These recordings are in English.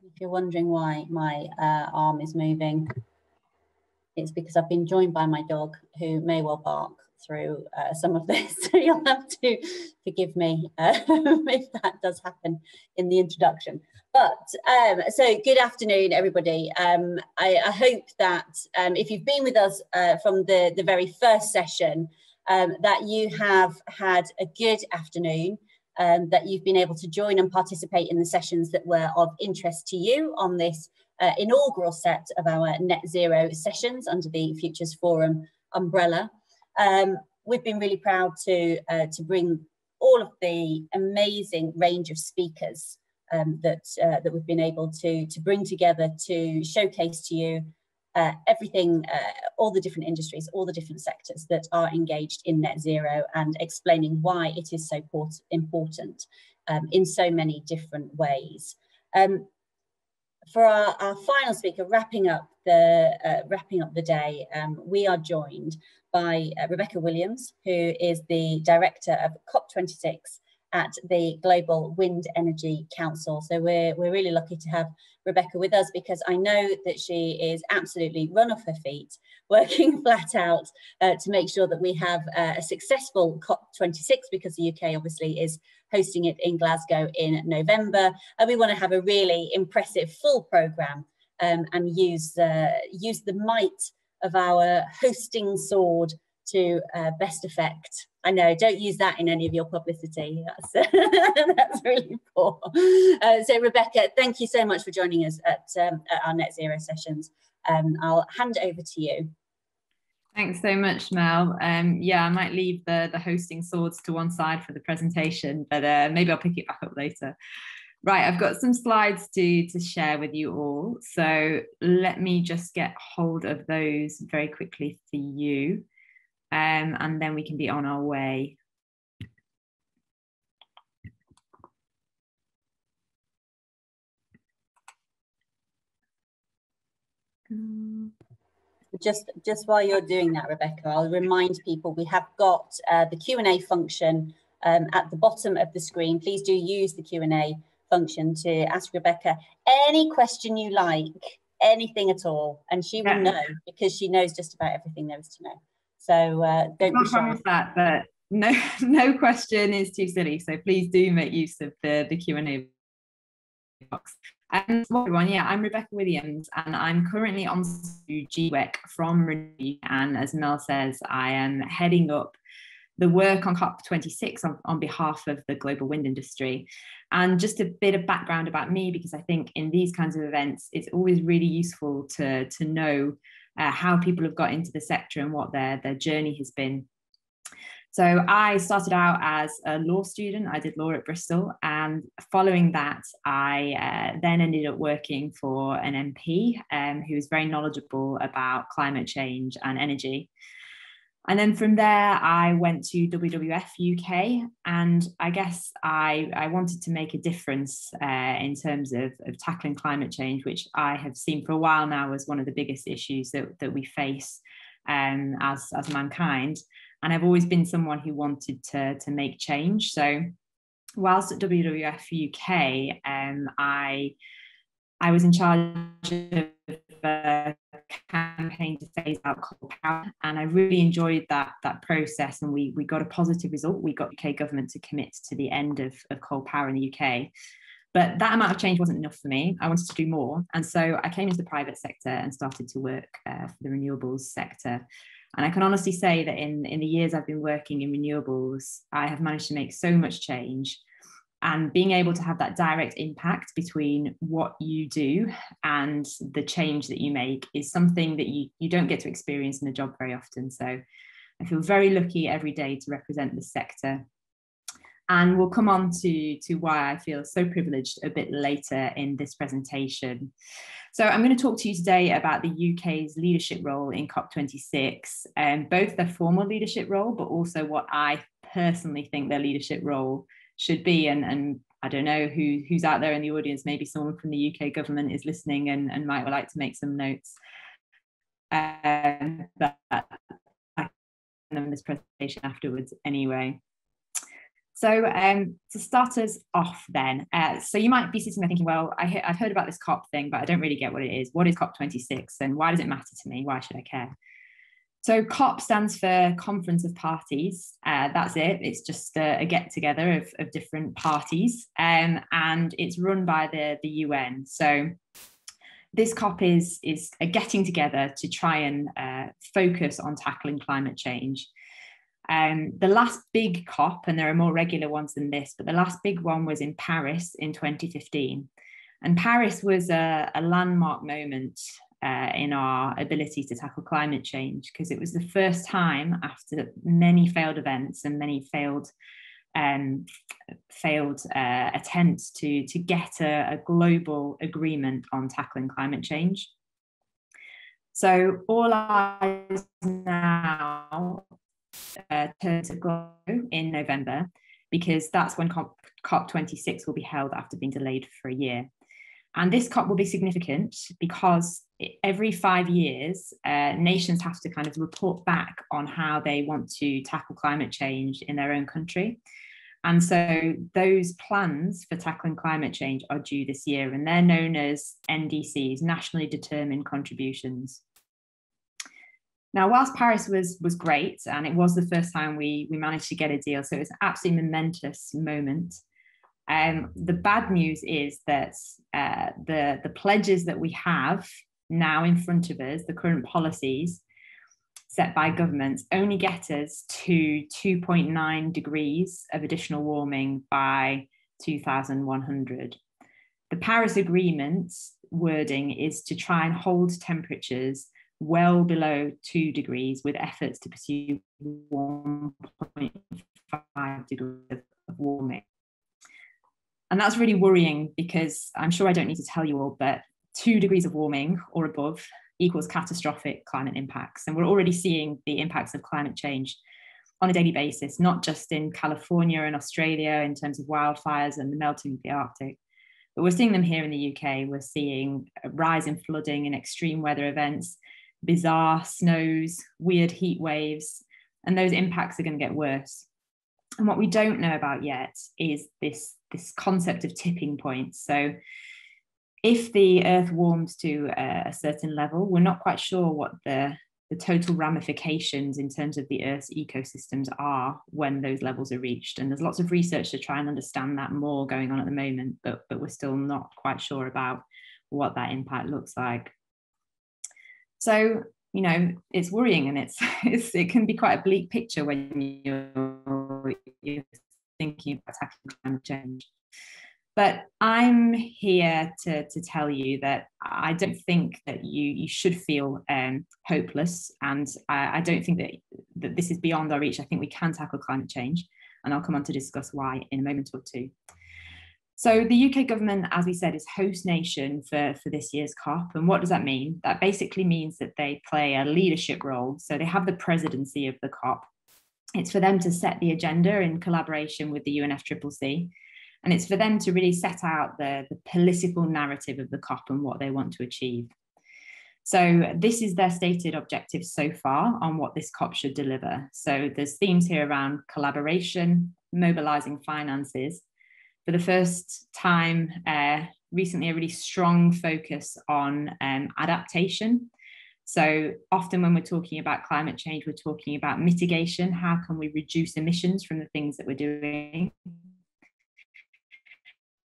If you're wondering why my arm is moving, it's because I've been joined by my dog, who may well bark through some of this. So you'll have to forgive me if that does happen in the introduction. But so good afternoon, everybody. I hope that if you've been with us from the very first session, that you have had a good afternoon, that you've been able to join and participate in the sessions that were of interest to you on this inaugural set of our Net Zero sessions under the Futures Forum umbrella. We've been really proud to bring all of the amazing range of speakers that we've been able to bring together to showcase to you everything, all the different industries, all the different sectors that are engaged in net zero, and explaining why it is so important in so many different ways. For our final speaker, wrapping up the day, we are joined by Rebecca Williams, who is the director of COP26 at the Global Wind Energy Council. So we're really lucky to have Rebecca with us, because I know that she is absolutely run off her feet, working flat out to make sure that we have a successful COP26, because the UK obviously is hosting it in Glasgow in November, and we want to have a really impressive full programme and use the might of our hosting sword to best effect. I know, don't use that in any of your publicity. That's really poor. So Rebecca, thank you so much for joining us at our Net Zero sessions. I'll hand over to you. Thanks so much, Mel. Yeah, I might leave the hosting swords to one side for the presentation, but maybe I'll pick it back up later. Right, I've got some slides to share with you all. So let me just get hold of those very quickly for you. And then we can be on our way. Just while you're doing that, Rebecca, I'll remind people we have got the Q&A function at the bottom of the screen. Please do use the Q&A function to ask Rebecca any question you like, anything at all, and she will know, because she knows just about everything there is to know. So don't be shy. That, but no question is too silly. So please do make use of the Q&A box. Everyone, yeah, I'm Rebecca Williams, and I'm currently on GWEC from Renew. And as Mel says, I am heading up the work on COP26 on behalf of the global wind industry. And just a bit of background about me, because I think in these kinds of events, it's always really useful to know how people have got into the sector and what their journey has been. So I started out as a law student. I did law at Bristol, and following that, I then ended up working for an MP who was very knowledgeable about climate change and energy. And then from there, I went to WWF UK, and I guess I wanted to make a difference in terms of tackling climate change, which I have seen for a while now as one of the biggest issues that we face as mankind. And I've always been someone who wanted to make change. So whilst at WWF UK, I was in charge of a campaign to phase out coal power, and I really enjoyed that process, and we got a positive result. We got UK government to commit to the end of coal power in the UK. But that amount of change wasn't enough for me. I wanted to do more. And so I came into the private sector and started to work for the renewables sector. And I can honestly say that in the years I've been working in renewables, I have managed to make so much change. And being able to have that direct impact between what you do and the change that you make is something that you don't get to experience in a job very often. So I feel very lucky every day to represent the sector. And we'll come on to why I feel so privileged a bit later in this presentation. So I'm going to talk to you today about the UK's leadership role in COP26, both their formal leadership role, but also what I personally think their leadership role should be. And I don't know who's out there in the audience, maybe someone from the UK government is listening and might like to make some notes. But I can this presentation afterwards anyway. So to start us off then, so you might be sitting there thinking, well, I've heard about this COP thing, but I don't really get what it is. What is COP26 and why does it matter to me? Why should I care? So COP stands for Conference of Parties. That's it. It's just a get together of different parties, and it's run by the UN. So this COP is a getting together to try and focus on tackling climate change. The last big COP, and there are more regular ones than this, but the last big one was in Paris in 2015. And Paris was a landmark moment in our ability to tackle climate change, because it was the first time after many failed events and many failed attempts to get a global agreement on tackling climate change. So all eyes now turn to Glasgow in November, because that's when COP26 will be held after being delayed for a year. And this COP will be significant because every 5 years, nations have to kind of report back on how they want to tackle climate change in their own country. And so those plans for tackling climate change are due this year, and they're known as NDCs, Nationally Determined Contributions. Now, whilst Paris was great, and it was the first time we managed to get a deal, so it's an absolutely momentous moment. The bad news is that the pledges that we have now in front of us, the current policies set by governments, only get us to 2.9 degrees of additional warming by 2100. The Paris Agreement's wording is to try and hold temperatures well below 2 degrees, with efforts to pursue 1.5 degrees of warming. And that's really worrying, because I'm sure I don't need to tell you all, but 2 degrees of warming or above equals catastrophic climate impacts. And we're already seeing the impacts of climate change on a daily basis, not just in California and Australia in terms of wildfires and the melting of the Arctic, but we're seeing them here in the UK. We're seeing a rise in flooding and extreme weather events, bizarre snows, weird heat waves, and those impacts are going to get worse. And what we don't know about yet is this concept of tipping points. So if the Earth warms to a certain level, we're not quite sure what the total ramifications in terms of the Earth's ecosystems are when those levels are reached. And there's lots of research to try and understand that more going on at the moment, but we're still not quite sure about what that impact looks like. So, you know, it's worrying, and it can be quite a bleak picture when you're thinking about tackling climate change. But I'm here to tell you that I don't think that you should feel hopeless, and I don't think that this is beyond our reach. I think we can tackle climate change, and I'll come on to discuss why in a moment or two. So the UK government, as we said, is host nation for this year's COP. And what does that mean? That basically means that they play a leadership role. So they have the presidency of the COP. It's for them to set the agenda in collaboration with the UNFCCC. And it's for them to really set out the political narrative of the COP and what they want to achieve. So this is their stated objective so far on what this COP should deliver. So there's themes here around collaboration, mobilizing finances. For the first time recently, a really strong focus on adaptation. So often when we're talking about climate change, we're talking about mitigation. How can we reduce emissions from the things that we're doing?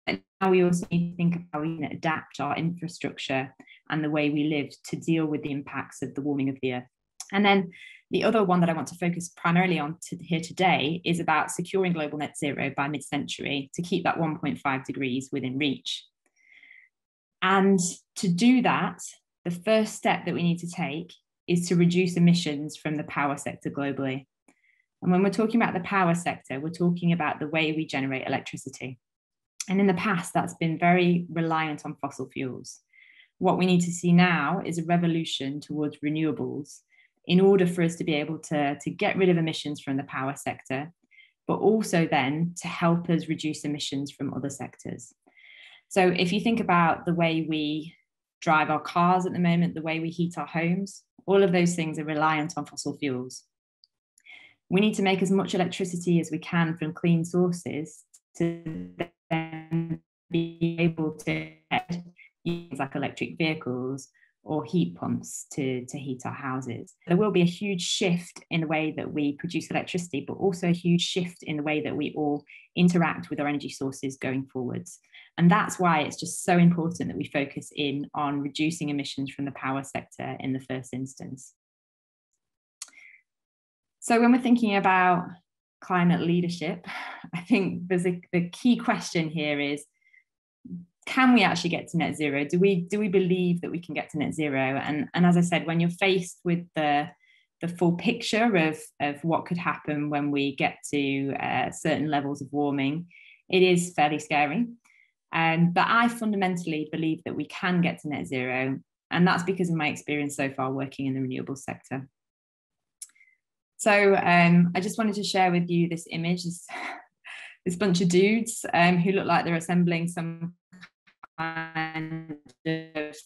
And now we also need to think of how we can adapt our infrastructure and the way we live to deal with the impacts of the warming of the Earth. And then the other one that I want to focus primarily on here today is about securing global net zero by mid-century to keep that 1.5 degrees within reach. And to do that, the first step that we need to take is to reduce emissions from the power sector globally. And when we're talking about the power sector, we're talking about the way we generate electricity. And in the past, that's been very reliant on fossil fuels. What we need to see now is a revolution towards renewables in order for us to be able to get rid of emissions from the power sector, but also then to help us reduce emissions from other sectors. So if you think about the way we drive our cars at the moment, the way we heat our homes, all of those things are reliant on fossil fuels. We need to make as much electricity as we can from clean sources to then be able to use like electric vehicles or heat pumps to heat our houses. There will be a huge shift in the way that we produce electricity, but also a huge shift in the way that we all interact with our energy sources going forwards. And that's why it's just so important that we focus in on reducing emissions from the power sector in the first instance. So when we're thinking about climate leadership, I think the key question here is, can we actually get to net zero? Do we believe that we can get to net zero? And as I said, when you're faced with the full picture of what could happen when we get to certain levels of warming, it is fairly scary. But I fundamentally believe that we can get to net zero, and that's because of my experience so far working in the renewables sector. So I just wanted to share with you this image, this bunch of dudes who look like they're assembling some kind of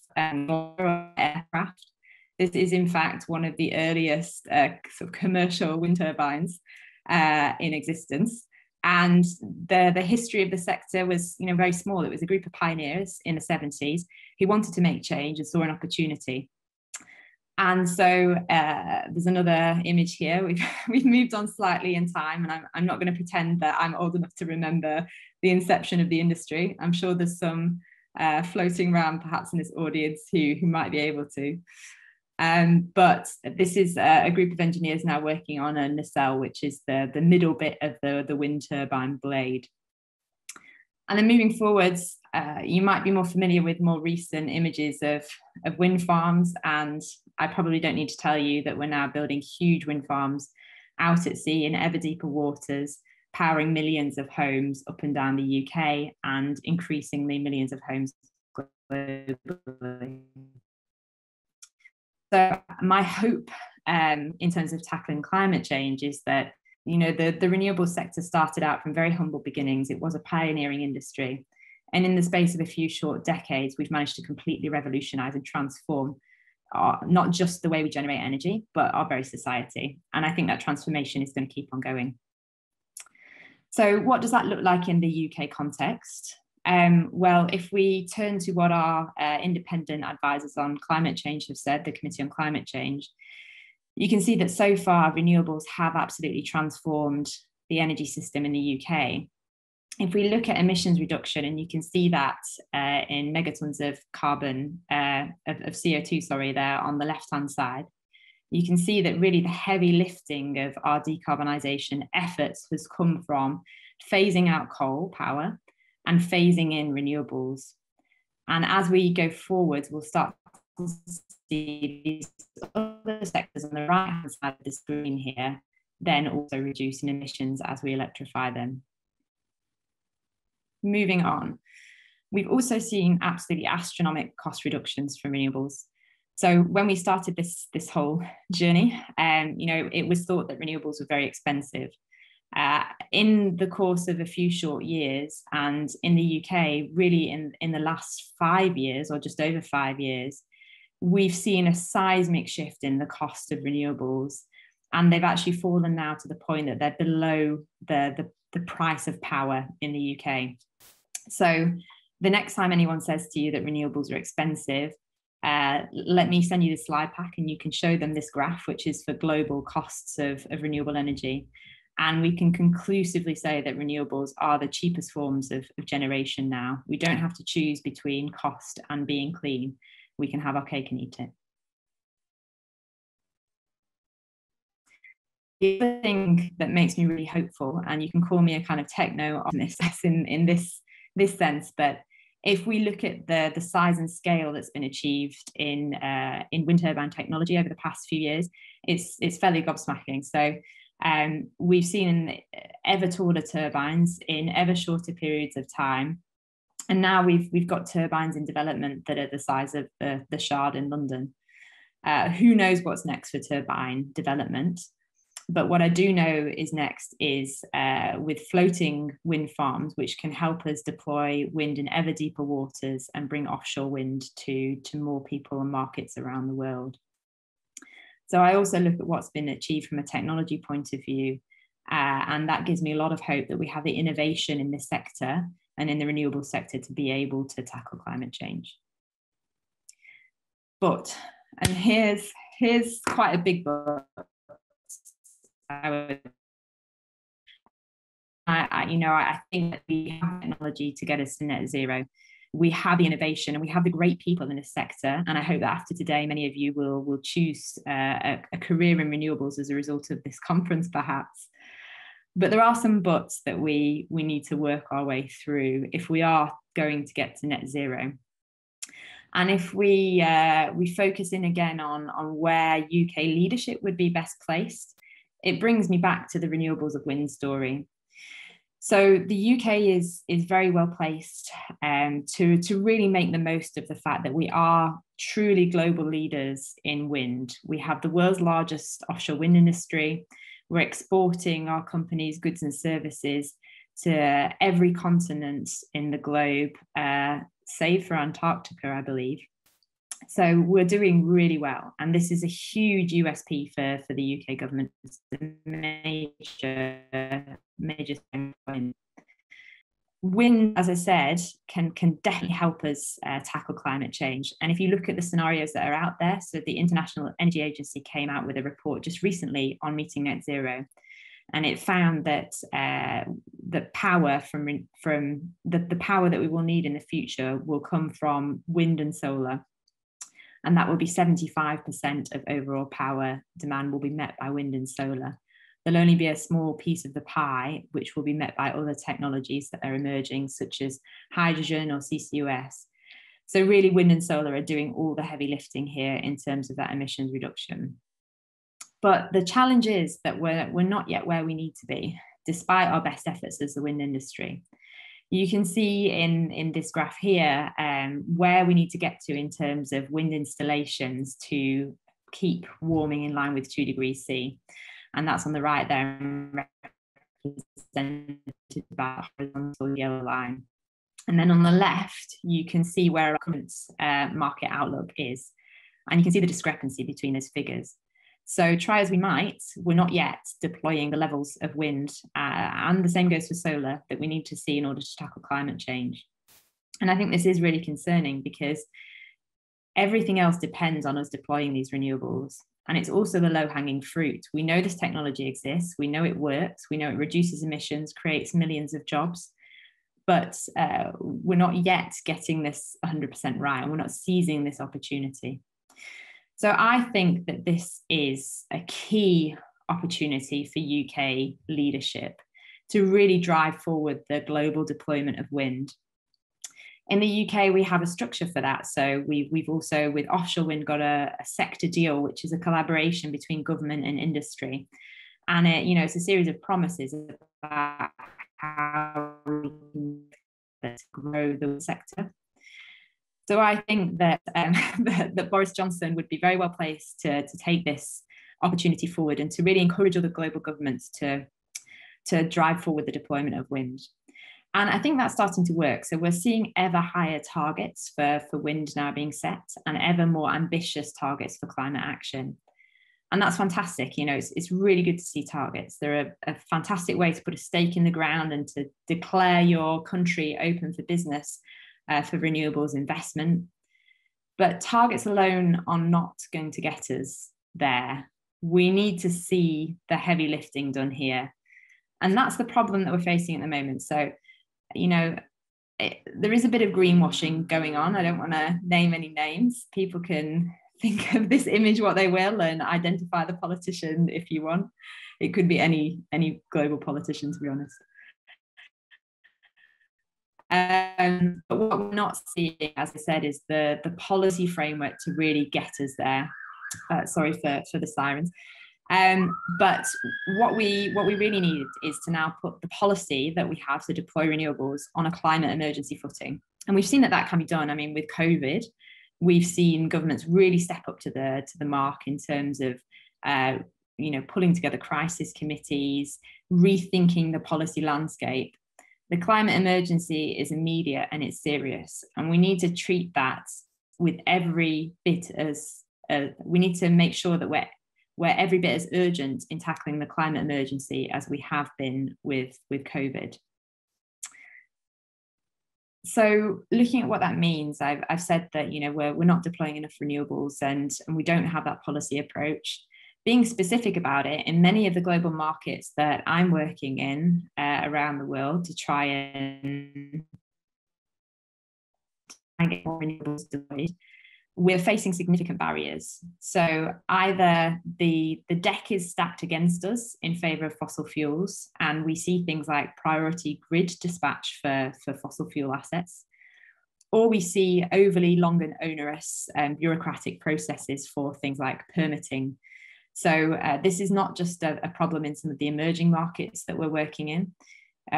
aircraft. This is in fact one of the earliest sort of commercial wind turbines in existence. And the history of the sector was, very small. It was a group of pioneers in the 70s who wanted to make change and saw an opportunity. And so there's another image here. We've moved on slightly in time, and I'm not going to pretend that I'm old enough to remember the inception of the industry. I'm sure there's some floating around perhaps in this audience who might be able to. But this is a group of engineers now working on a nacelle, which is the middle bit of the wind turbine blade. And then moving forwards, you might be more familiar with more recent images of wind farms. And I probably don't need to tell you that we're now building huge wind farms out at sea in ever deeper waters, powering millions of homes up and down the UK and increasingly millions of homes globally. So my hope in terms of tackling climate change is that, the renewables sector started out from very humble beginnings. It was a pioneering industry. And in the space of a few short decades, we've managed to completely revolutionize and transform not just the way we generate energy, but our very society. And I think that transformation is going to keep on going. So what does that look like in the UK context? Well, if we turn to what our independent advisors on climate change have said, the Committee on Climate Change, you can see that so far renewables have absolutely transformed the energy system in the UK. If we look at emissions reduction, and you can see that in megatons of carbon, of CO2, there on the left-hand side, you can see that really the heavy lifting of our decarbonisation efforts has come from phasing out coal power and phasing in renewables. And as we go forwards, we'll start to see these other sectors on the right-hand side of the screen here, then also reducing emissions as we electrify them. Moving on, we've also seen absolutely astronomical cost reductions from renewables. So when we started this whole journey, it was thought that renewables were very expensive. In the course of a few short years, and in the UK, really in the last 5 years or just over 5 years, we've seen a seismic shift in the cost of renewables, and they've actually fallen now to the point that they're below the price of power in the UK. So the next time anyone says to you that renewables are expensive, let me send you this slide pack and you can show them this graph, which is for global costs of renewable energy. And we can conclusively say that renewables are the cheapest forms of generation now. We don't have to choose between cost and being clean. We can have our cake and eat it. The other thing that makes me really hopeful, and you can call me a kind of techno-optimist in this sense, but if we look at the size and scale that's been achieved in wind turbine technology over the past few years, it's fairly gobsmacking. So we've seen ever taller turbines in ever shorter periods of time. And now we've got turbines in development that are the size of the Shard in London. Who knows what's next for turbine development? But what I do know is next is with floating wind farms, which can help us deploy wind in ever deeper waters and bring offshore wind to more people and markets around the world. So I also look at what's been achieved from a technology point of view, and that gives me a lot of hope that we have the innovation in this sector and in the renewable sector to be able to tackle climate change. But, and here's quite a big but. I think that we have technology to get us to net zero. We have the innovation and we have the great people in this sector. And I hope that after today, many of you will choose a career in renewables as a result of this conference, perhaps. But there are some buts that we need to work our way through if we are going to get to net zero. And if we focus in again on where UK leadership would be best placed, it brings me back to the renewables of wind story. So the UK is very well placed to really make the most of the fact that we are truly global leaders in wind. We have the world's largest offshore wind industry. We're exporting our companies' goods and services to every continent in the globe, save for Antarctica, I believe. So we're doing really well. And this is a huge USP for the UK government. It's a major point. Wind, as I said, can definitely help us tackle climate change. And if you look at the scenarios that are out there, so the International Energy Agency came out with a report just recently on meeting net zero. And it found that the power the power that we will need in the future will come from wind and solar. And that will be 75% of overall power demand will be met by wind and solar. There'll only be a small piece of the pie, which will be met by other technologies that are emerging, such as hydrogen or CCUS. So really wind and solar are doing all the heavy lifting here in terms of that emissions reduction. But the challenge is that we're not yet where we need to be, despite our best efforts as the wind industry. You can see in this graph here where we need to get to in terms of wind installations to keep warming in line with 2 degrees C. And that's on the right there, represented by the horizontal yellow line. And then on the left, you can see where our current market outlook is. And you can see the discrepancy between those figures. So try as we might, we're not yet deploying the levels of wind, and the same goes for solar, that we need to see in order to tackle climate change. And I think this is really concerning because everything else depends on us deploying these renewables. And it's also the low-hanging fruit. We know this technology exists, we know it works, we know it reduces emissions, creates millions of jobs, but we're not yet getting this 100% right, and we're not seizing this opportunity. So I think that this is a key opportunity for UK leadership to really drive forward the global deployment of wind. In the UK, we have a structure for that. So we've also, with offshore wind, got a sector deal, which is a collaboration between government and industry. And it's a series of promises about how we can grow the sector. So I think that that Boris Johnson would be very well placed to take this opportunity forward and to really encourage other global governments to drive forward the deployment of wind. And I think that's starting to work. So we're seeing ever higher targets for wind now being set, and ever more ambitious targets for climate action. And that's fantastic. It's really good to see targets. They're a fantastic way to put a stake in the ground and to declare your country open for business for renewables investment. But targets alone are not going to get us there. We need to see the heavy lifting done here. And that's the problem that we're facing at the moment. So, there is a bit of greenwashing going on. I don't want to name any names. People can think of this image what they will and identify the politician if you want. It could be any global politician, to be honest. But what we're not seeing, as I said, is the policy framework to really get us there. Sorry for the sirens. But what we really need is to now put the policy that we have to deploy renewables on a climate emergency footing. And we've seen that can be done. I mean, with COVID, we've seen governments really step up to the mark in terms of pulling together crisis committees, rethinking the policy landscape. The climate emergency is immediate and it's serious, and we need to treat that with every bit as we need to make sure that we're every bit as urgent in tackling the climate emergency as we have been with COVID. So looking at what that means, I've said that, you know, we're not deploying enough renewables and we don't have that policy approach. Being specific about it, in many of the global markets that I'm working in around the world to try and get more renewables deployed, we're facing significant barriers. So either the deck is stacked against us in favor of fossil fuels, and we see things like priority grid dispatch for fossil fuel assets, or we see overly long and onerous bureaucratic processes for things like permitting. So this is not just a problem in some of the emerging markets that we're working in.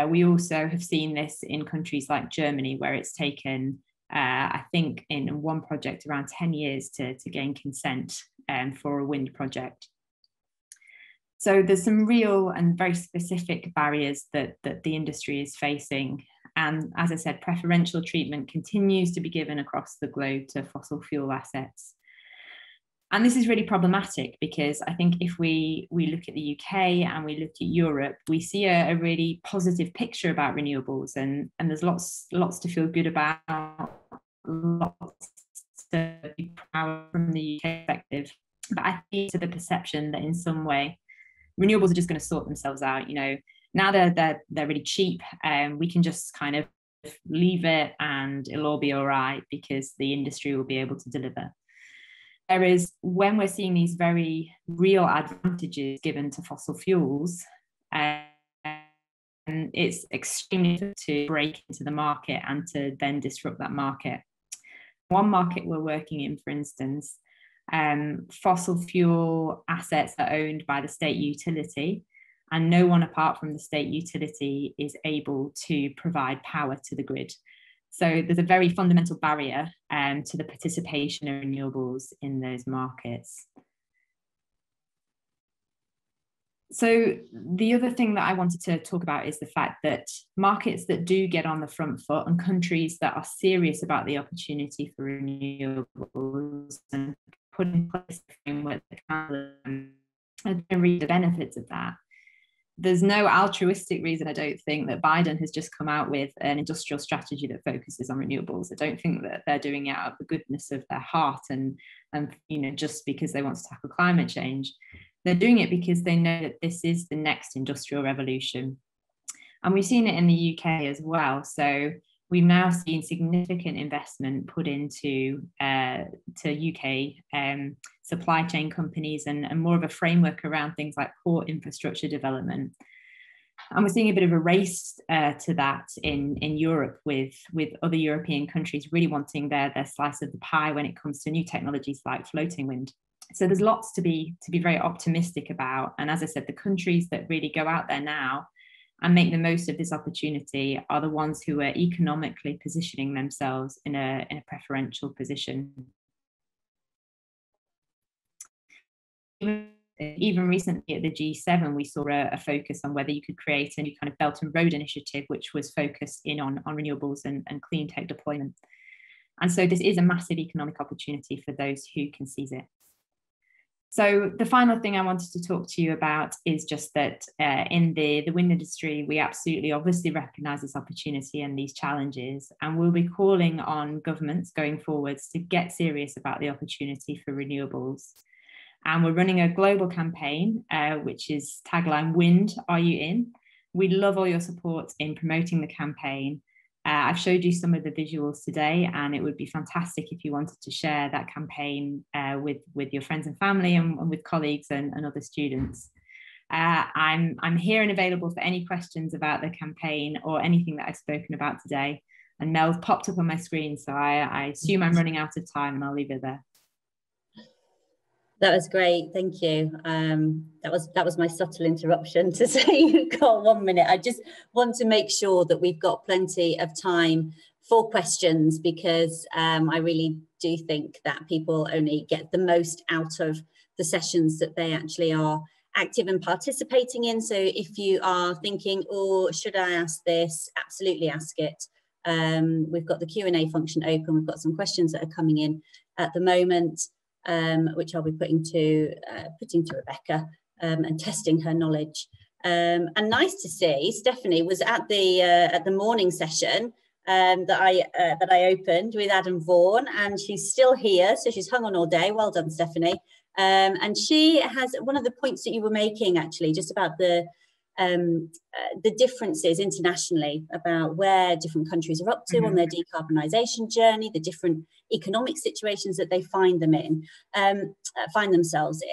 We also have seen this in countries like Germany, where it's taken I think in one project around 10 years to gain consent for a wind project. So there's some real and very specific barriers that the industry is facing. And as I said, preferential treatment continues to be given across the globe to fossil fuel assets. And this is really problematic because I think if we look at the UK and we look at Europe, we see a really positive picture about renewables, and there's lots to feel good about, lots to be proud from the UK perspective. But I think to the perception that in some way renewables are just going to sort themselves out. You know, now they're really cheap, and we can just kind of leave it and it'll all be all right because the industry will be able to deliver. Whereas when we're seeing these very real advantages given to fossil fuels, and it's extremely difficult to break into the market and to then disrupt that market. One market we're working in, for instance, fossil fuel assets are owned by the state utility, and no one apart from the state utility is able to provide power to the grid. So there's a very fundamental barrier to the participation of renewables in those markets. So the other thing that I wanted to talk about is the fact that markets that do get on the front foot and countries that are serious about the opportunity for renewables and put in place a framework that can reap the benefits of that. There's no altruistic reason, I don't think, that Biden has just come out with an industrial strategy that focuses on renewables. I don't think that they're doing it out of the goodness of their heart and you know, just because they want to tackle climate change. They're doing it because they know that this is the next industrial revolution. And we've seen it in the UK as well. So we've now seen significant investment put into to UK supply chain companies and more of a framework around things like port infrastructure development. And we're seeing a bit of a race to that in Europe with other European countries really wanting their slice of the pie when it comes to new technologies like floating wind. So there's lots to be very optimistic about. And as I said, the countries that really go out there now and make the most of this opportunity are the ones who are economically positioning themselves in a preferential position. Even recently at the G7, we saw a focus on whether you could create a new kind of Belt and Road initiative, which was focused in on renewables and clean tech deployment. And so this is a massive economic opportunity for those who can seize it. So the final thing I wanted to talk to you about is just that in the wind industry, we absolutely obviously recognise this opportunity and these challenges, and we'll be calling on governments going forwards to get serious about the opportunity for renewables. And we're running a global campaign, which is tagline, Wind, Are You In? We'd love all your support in promoting the campaign. I've showed you some of the visuals today, and it would be fantastic if you wanted to share that campaign with your friends and family and with colleagues and other students. I'm here and available for any questions about the campaign or anything that I've spoken about today. And Mel's popped up on my screen, so I assume I'm running out of time, and I'll leave it there. That was great, thank you. That was my subtle interruption to say you've got 1 minute. I just want to make sure that we've got plenty of time for questions, because I really do think that people only get the most out of the sessions that they actually are active and participating in. So if you are thinking, oh, should I ask this? Absolutely ask it. We've got the Q&A function open. We've got some questions that are coming in at the moment. which I'll be putting to Rebecca and testing her knowledge. And nice to see Stephanie was at the morning session that I opened with Adam Vaughan, and she's still here, so she's hung on all day. Well done, Stephanie. And she has one of the points that you were making, actually, just about the differences internationally, about where different countries are up to on their decarbonisation journey, the different economic situations that they find themselves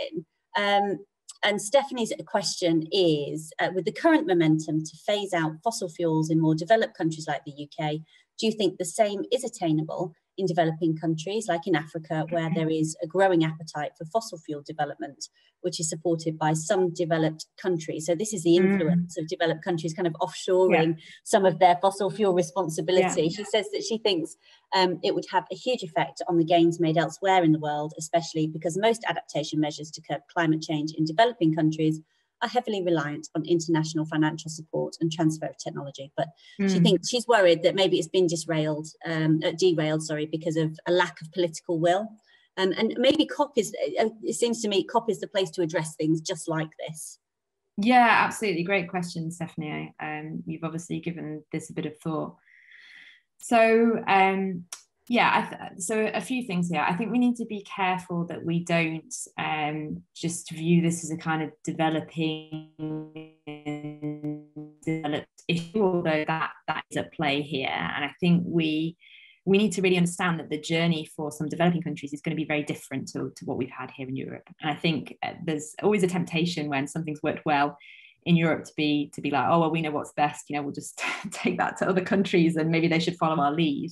in. And Stephanie's question is, with the current momentum to phase out fossil fuels in more developed countries like the UK, do you think the same is attainable in developing countries like in Africa, where there is a growing appetite for fossil fuel development, which is supported by some developed countries? So this is the influence of developed countries kind of offshoring some of their fossil fuel responsibility. She says that she thinks it would have a huge effect on the gains made elsewhere in the world, especially because most adaptation measures to curb climate change in developing countries are heavily reliant on international financial support and transfer of technology. But she thinks, she's worried that maybe it's been derailed, because of a lack of political will. And maybe COP it seems to me, COP is the place to address things just like this. Yeah, absolutely. Great question, Stephanie. You've obviously given this a bit of thought. So, so a few things here. I think we need to be careful that we don't just view this as a kind of developed issue, although that is at play here. And I think we need to really understand that the journey for some developing countries is going to be very different to what we've had here in Europe. And I think there's always a temptation when something's worked well in Europe to be like, oh, well, we know what's best, we'll just take that to other countries and maybe they should follow our lead.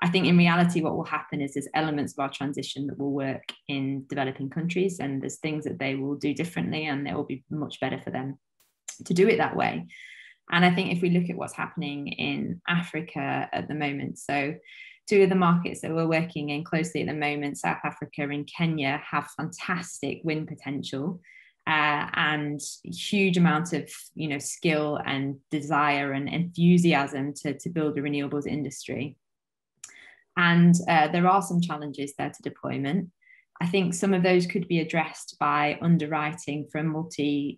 I think in reality, what will happen is there's elements of our transition that will work in developing countries, and there's things that they will do differently, and it will be much better for them to do it that way. And I think if we look at what's happening in Africa at the moment, so two of the markets that we're working in closely at the moment, South Africa and Kenya, have fantastic wind potential and huge amount of skill and desire and enthusiasm to build a renewables industry. And there are some challenges there to deployment. I think some of those could be addressed by underwriting from multilateral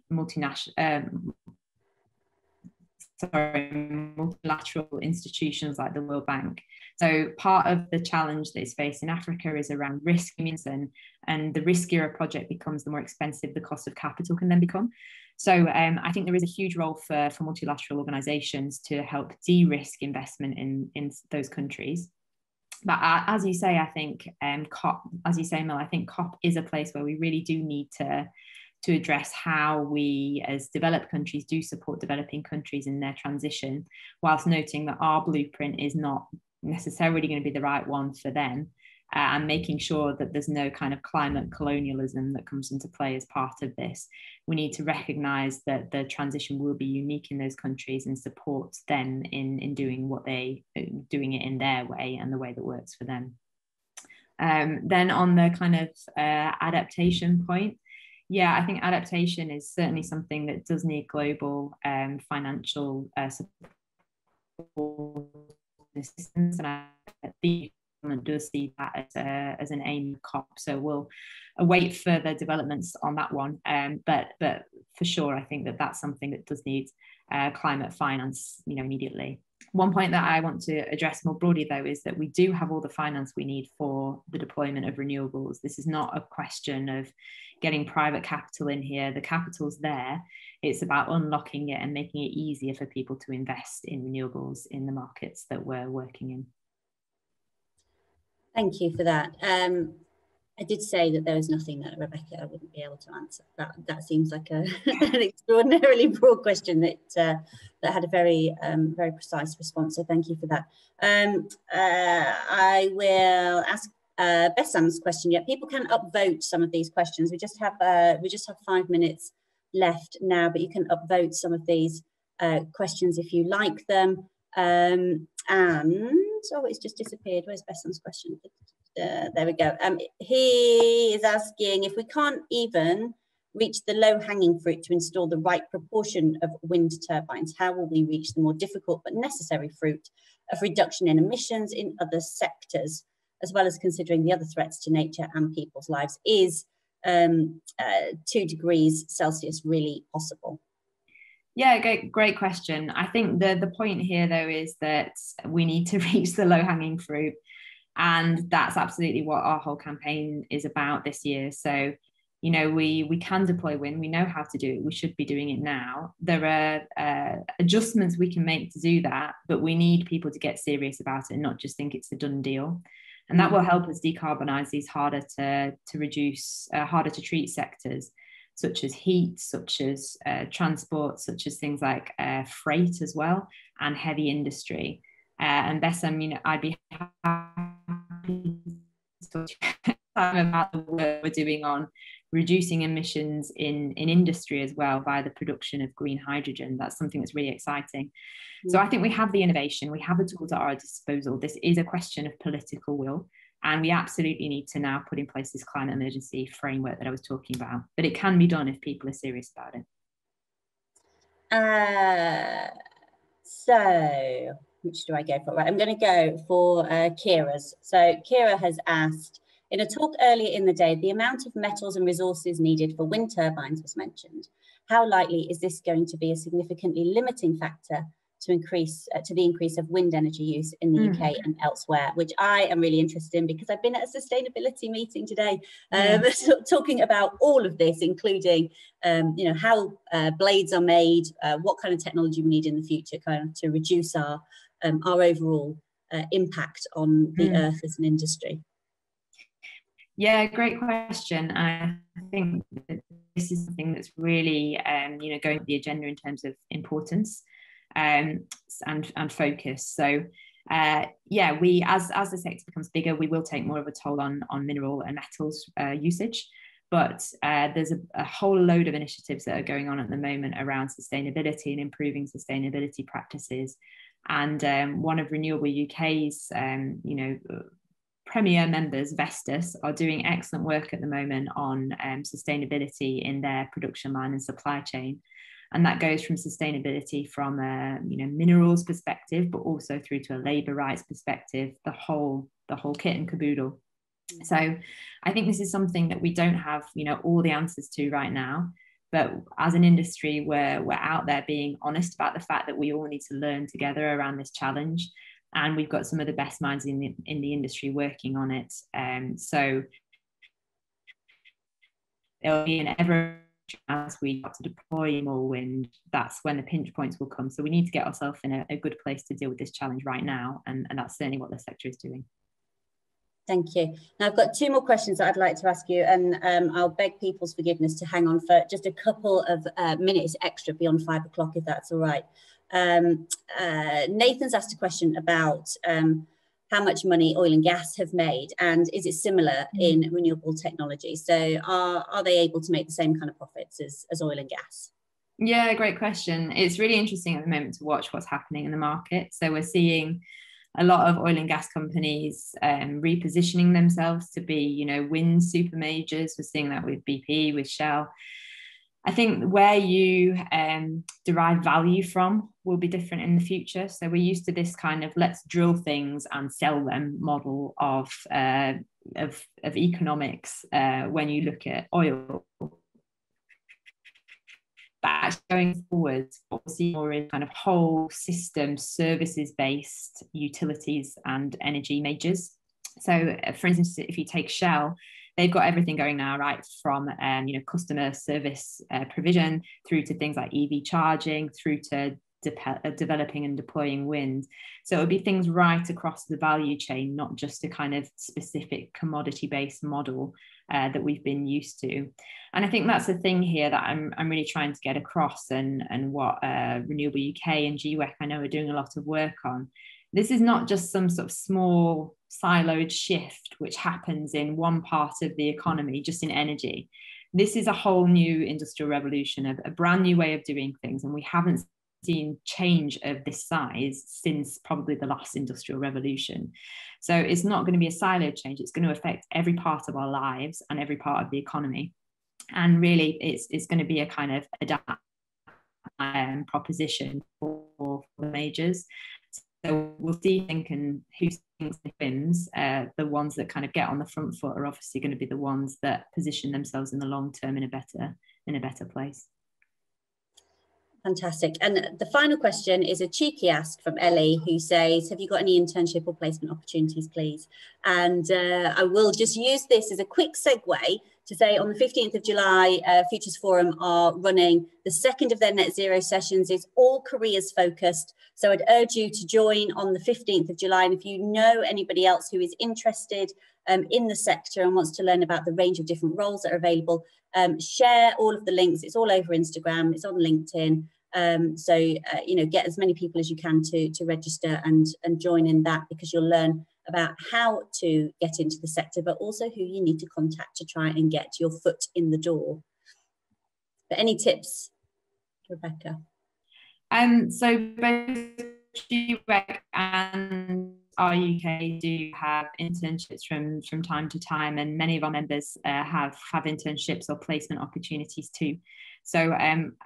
institutions like the World Bank. So part of the challenge that is faced in Africa is around risk, and the riskier a project becomes, the more expensive the cost of capital can then become. So I think there is a huge role for multilateral organisations to help de-risk investment in those countries. But as you say, I think COP, as you say, Mel, I think COP is a place where we really do need to address how we as developed countries do support developing countries in their transition, whilst noting that our blueprint is not necessarily going to be the right one for them, and making sure that there's no kind of climate colonialism that comes into play as part of this. We need to recognise that the transition will be unique in those countries and support them in doing doing it in their way and the way that works for them. Then on the kind of adaptation point, yeah, I think adaptation is certainly something that does need global financial support assistance, and the government does see that as an aim of COP. So we'll await further developments on that one. But for sure, I think that that's something that does need climate finance, immediately. One point that I want to address more broadly, though, is that we do have all the finance we need for the deployment of renewables. This is not a question of getting private capital in here. The capital's there. It's about unlocking it and making it easier for people to invest in renewables in the markets that we're working in. Thank you for that. I did say that there was nothing that Rebecca wouldn't be able to answer. That seems like an extraordinarily broad question that had a very very precise response. So thank you for that. I will ask Bessam's question. Yeah, people can upvote some of these questions. We just have 5 minutes left now, but you can upvote some of these questions if you like them. And oh, it's just disappeared. Where's Bessam's question? There we go. He is asking, if we can't even reach the low-hanging fruit to install the right proportion of wind turbines, how will we reach the more difficult but necessary fruit of reduction in emissions in other sectors? as well as considering the other threats to nature and people's lives, is 2 degrees Celsius really possible? Yeah, great question. I think the point here, though, is that we need to reach the low-hanging fruit. And that's absolutely what our whole campaign is about this year. So, you know, we can deploy wind. We know how to do it. We should be doing it now. There are adjustments we can make to do that, but we need people to get serious about it and not just think it's a done deal. And that will help us decarbonise these harder to reduce, harder to treat sectors, such as heat, such as transport, such as things like freight as well, and heavy industry. And Bessem, you know, I'd be happy to talk about the work we're doing on reducing emissions in industry as well via the production of green hydrogen. That's something that's really exciting. So I think we have the innovation, we have the tools at our disposal. This is a question of political will, and we absolutely need to now put in place this climate emergency framework that I was talking about. But it can be done if people are serious about it. So which do I go for? Right, I'm going to go for Kira's. So Kira has asked, in a talk earlier in the day, the amount of metals and resources needed for wind turbines was mentioned. How likely is this going to be a significantly limiting factor to the increase of wind energy use in the UK and elsewhere, which I am really interested in because I've been at a sustainability meeting today talking about all of this, including you know, how blades are made, what kind of technology we need in the future kind of to reduce our overall impact on the earth as an industry. Yeah, great question. I think that this is something that's really you know, going to the agenda in terms of importance and focus. So yeah, we as the sector becomes bigger, we will take more of a toll on mineral and metals usage. But there's a whole load of initiatives that are going on at the moment around sustainability and improving sustainability practices. And one of Renewable UK's you know, premier members, Vestas, are doing excellent work at the moment on sustainability in their production line and supply chain. And that goes from sustainability from a you know, minerals perspective, but also through to a labour rights perspective, the whole kit and caboodle. So I think this is something that we don't have, you know, all the answers to right now. But as an industry, we're out there being honest about the fact that we all need to learn together around this challenge. And we've got some of the best minds in the industry working on it. So there'll be an ever as we start to deploy more wind, that's when the pinch points will come. So we need to get ourselves in a good place to deal with this challenge right now. And that's certainly what the sector is doing. Thank you. Now I've got 2 more questions that I'd like to ask you, and I'll beg people's forgiveness to hang on for just a couple of minutes extra beyond 5 o'clock, if that's all right. Nathan's asked a question about how much money oil and gas have made, and is it similar in renewable technology? So are they able to make the same kind of profits as oil and gas? Yeah, great question. It's really interesting at the moment to watch what's happening in the market. So we're seeing a lot of oil and gas companies repositioning themselves to be, you know, wind super majors. We're seeing that with BP, with Shell. I think where you derive value from will be different in the future. So we're used to this kind of let's drill things and sell them model of economics when you look at oil. But going forward, what we'll see more is kind of whole system services-based utilities and energy majors. So, for instance, if you take Shell, they've got everything going now, right, from you know, customer service provision through to things like EV charging, through to developing and deploying wind. So it would be things right across the value chain, not just a kind of specific commodity-based model that we've been used to. And I think that's the thing here that I'm really trying to get across, and what Renewable UK and GWEC I know are doing a lot of work on. This is not just some sort of small siloed shift which happens in one part of the economy, just in energy. This is a whole new industrial revolution, a brand new way of doing things, and we haven't seen change of this size since probably the last industrial revolution. So it's not going to be a siloed change. It's going to affect every part of our lives and every part of the economy. And really, it's going to be a kind of adapt proposition for the majors. So we'll see, think, and who's wins, the ones that kind of get on the front foot are obviously going to be the ones that position themselves in the long term in a better place. Fantastic. And the final question is a cheeky ask from Ellie, who says, have you got any internship or placement opportunities, please? And I will just use this as a quick segue to say on the 15th of July, Futures Forum are running the second of their net zero sessions. It's all careers focused. So I'd urge you to join on the 15th of July. And if you know anybody else who is interested in the sector and wants to learn about the range of different roles that are available, share all of the links. It's all over Instagram, it's on LinkedIn. You know, get as many people as you can to register and join in that, because you'll learn about how to get into the sector, but also who you need to contact to try and get your foot in the door. But any tips, Rebecca? So both GWEC and RUK do have internships from time to time, and many of our members have internships or placement opportunities too. So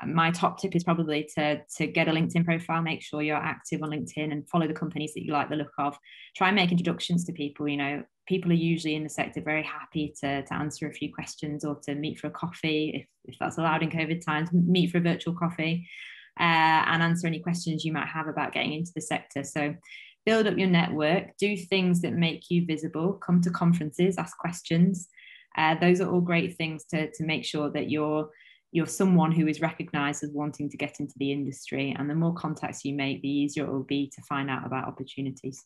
my top tip is probably to get a LinkedIn profile, make sure you're active on LinkedIn and follow the companies that you like the look of. Try and make introductions to people. You know, people are usually in the sector very happy to answer a few questions or to meet for a coffee, if that's allowed in COVID times, meet for a virtual coffee and answer any questions you might have about getting into the sector. So build up your network, do things that make you visible, come to conferences, ask questions. Those are all great things to make sure that you're someone who is recognised as wanting to get into the industry. And the more contacts you make, the easier it will be to find out about opportunities.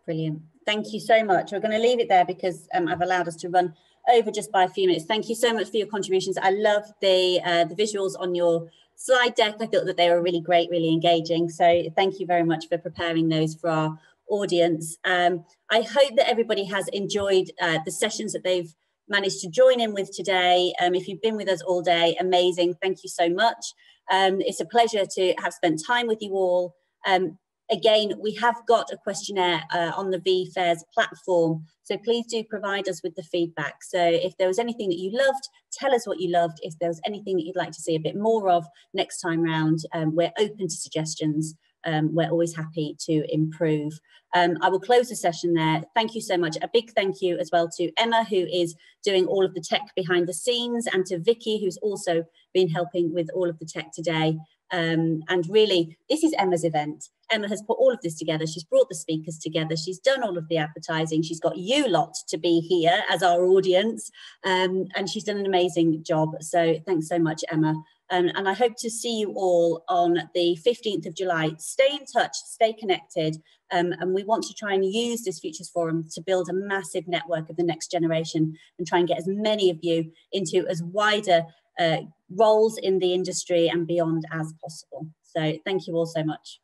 Brilliant. Thank you so much. We're going to leave it there because I've allowed us to run over just by a few minutes. Thank you so much for your contributions. I love the visuals on your slide deck. I thought that they were really great, really engaging. So thank you very much for preparing those for our audience. I hope that everybody has enjoyed the sessions that they've managed to join in with today. If you've been with us all day, amazing. Thank you so much. It's a pleasure to have spent time with you all. Again, we have got a questionnaire on the VFairs platform, so please do provide us with the feedback. So if there was anything that you loved, tell us what you loved. If there was anything that you'd like to see a bit more of next time round, we're open to suggestions. We're always happy to improve. I will close the session there. Thank you so much. A big thank you as well to Emma, who is doing all of the tech behind the scenes, and to Vicky, who's also been helping with all of the tech today. And really, this is Emma's event. Emma has put all of this together. She's brought the speakers together. She's done all of the advertising. She's got you lot to be here as our audience. And she's done an amazing job. So thanks so much, Emma. And I hope to see you all on the 15th of July. Stay in touch, stay connected. And we want to try and use this Futures Forum to build a massive network of the next generation and try and get as many of you into as wider roles in the industry and beyond as possible. So thank you all so much.